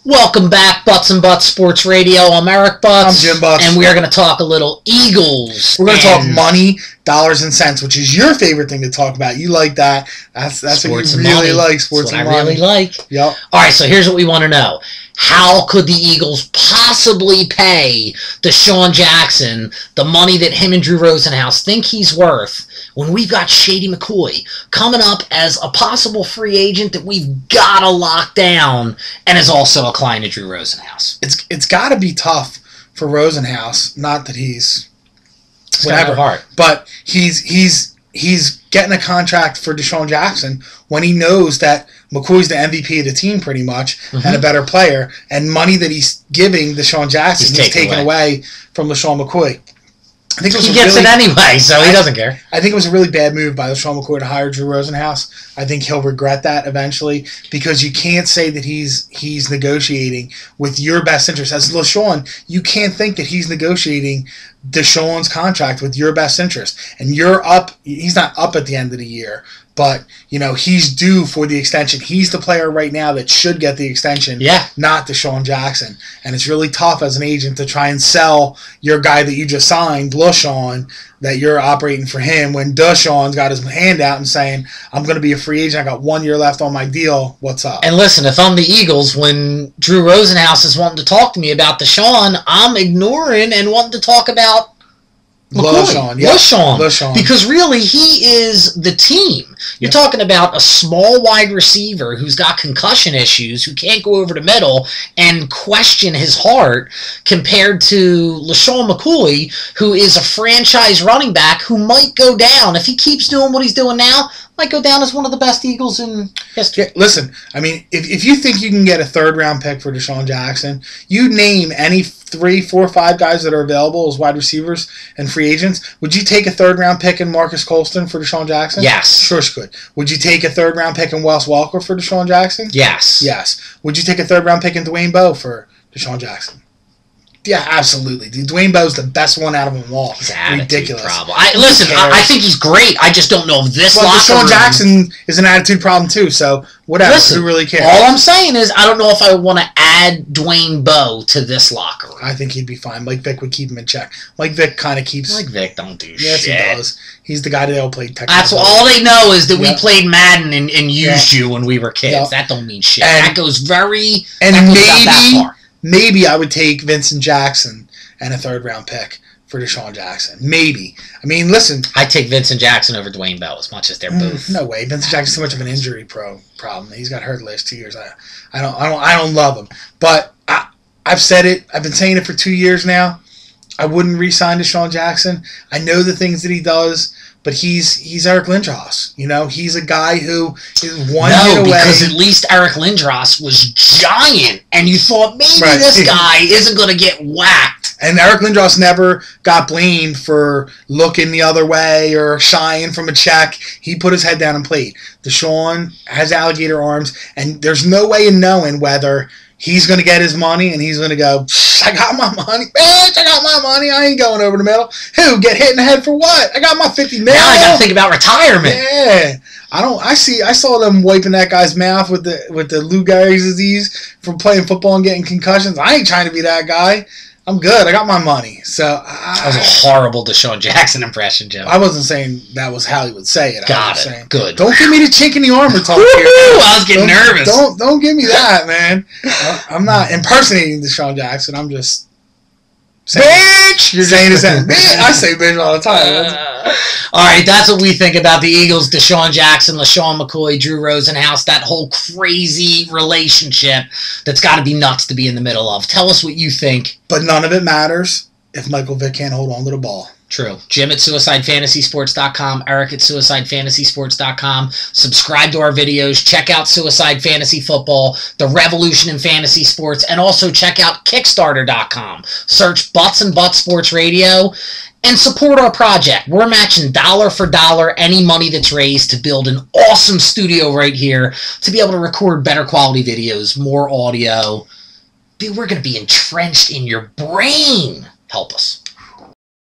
Welcome back, Butz and Butz Sports Radio. I'm Eric Butz. I'm Jim Butz. And we are going to talk a little Eagles. We're going to talk money, dollars, and cents, which is your favorite thing to talk about. You like that. That's what you really like, sports and money. That's what I really like. Yep. All right, so here's what we want to know. How could the Eagles possibly pay Desean Jackson the money that him and Drew Rosenhaus think he's worth when we've got Shady McCoy coming up as a possible free agent that we've got to lock down and is also a client of Drew Rosenhaus? It's got to be tough for Rosenhaus. Not that he's whatever, heart, but he's getting a contract for Desean Jackson when he knows that McCoy's the MVP of the team pretty much and a better player, and money that he's giving Desean Jackson he's taken away from LeSean McCoy. I think he gets it anyway, so he doesn't care. I think it was a really bad move by LeSean McCoy to hire Drew Rosenhaus. I think he'll regret that eventually because you can't say that he's negotiating with your best interest. As LeSean, you can't think that he's negotiating Desean's contract with your best interest. And you're up. He's not up at the end of the year, but he's due for the extension. He's the player right now that should get the extension, not Desean Jackson. And it's really tough as an agent to try and sell your guy that you just signed, LeSean, that you're operating for him when Desean's got his hand out and saying, I'm going to be a free agent. I got 1 year left on my deal. What's up? And listen, if I'm the Eagles, when Drew Rosenhaus is wanting to talk to me about Desean, I'm ignoring and wanting to talk about LeSean, LeSean. Because really, he is the team. You're talking about a small wide receiver who's got concussion issues, who can't go over the middle and question his heart, compared to LeSean McCoy, who is a franchise running back who might go down. If he keeps doing what he's doing now, might go down as one of the best Eagles in history. Yeah, listen, I mean, if you think you can get a third-round pick for Desean Jackson, you name any 3, 4, 5 guys that are available as wide receivers and free agents. Would you take a third-round pick in Marcus Colston for Desean Jackson? Yes. Sure you could. Would you take a third-round pick in Wes Welker for Desean Jackson? Yes. Yes. Would you take a third-round pick in Dwayne Bowe for Desean Jackson? Yeah, absolutely. Dwayne Bowe's the best one out of them all. It's an ridiculous problem. I think he's great. I just don't know if this locker Desean room... Jackson is an attitude problem too, so whatever. Listen, who really cares? All I'm saying is I don't know if I want to add Dwayne Bowe to this locker room. I think he'd be fine. Mike Vick would keep him in check. Mike Vick kind of keeps... Mike Vick don't do shit. Yes, he does. He's the guy that all played technical. That's all they know is that we played Madden and used you when we were kids. That don't mean shit. And that goes very... And that far. Maybe I would take Vincent Jackson and a third-round pick for Desean Jackson. Maybe. I mean, listen. I'd take Vincent Jackson over Dwayne Bowe as much as they're both. No way. Vincent Jackson's too much of an injury problem. He's got hurt the last 2 years. I don't love him. But I've said it. I've been saying it for 2 years now. I wouldn't re-sign Desean Jackson. I know the things that he does, but he's Eric Lindros. He's a guy who is 1 year away. Because at least Eric Lindros was giant, and you thought maybe this guy isn't going to get whacked. And Eric Lindros never got blamed for looking the other way or shying from a check. He put his head down and played. Desean has alligator arms, and there's no way in knowing whether he's going to get his money and he's going to go, I got my money. Bitch, I got my money. I ain't going over the middle. Who? Get hit in the head for what? I got my $50 million. Now I got to think about retirement. Yeah. I saw them wiping that guy's mouth with the Lou Gehrig's disease from playing football and getting concussions. I ain't trying to be that guy. I'm good. I got my money. So that was a horrible Desean Jackson impression, Joe. I wasn't saying that was how he would say it. Saying, good. Don't give me the chink in the armor talk here. I was getting nervous. Don't give me that, man. I'm not impersonating Desean Jackson. I'm just saying, bitch. You're saying the same. I say bitch all the time. All right, that's what we think about the Eagles, Desean Jackson, LeSean McCoy, Drew Rosenhaus, that whole crazy relationship that's got to be nuts to be in the middle of. Tell us what you think. But none of it matters if Michael Vick can't hold on to the ball. True. Jim at SuicideFantasySports.com, Eric at SuicideFantasySports.com. Subscribe to our videos. Check out Suicide Fantasy Football, the revolution in fantasy sports, and also check out Kickstarter.com. Search Butz and Butz Sports Radio and support our project. We're matching dollar for dollar any money that's raised to build an awesome studio right here to be able to record better quality videos, more audio. Dude, we're going to be entrenched in your brain. Help us.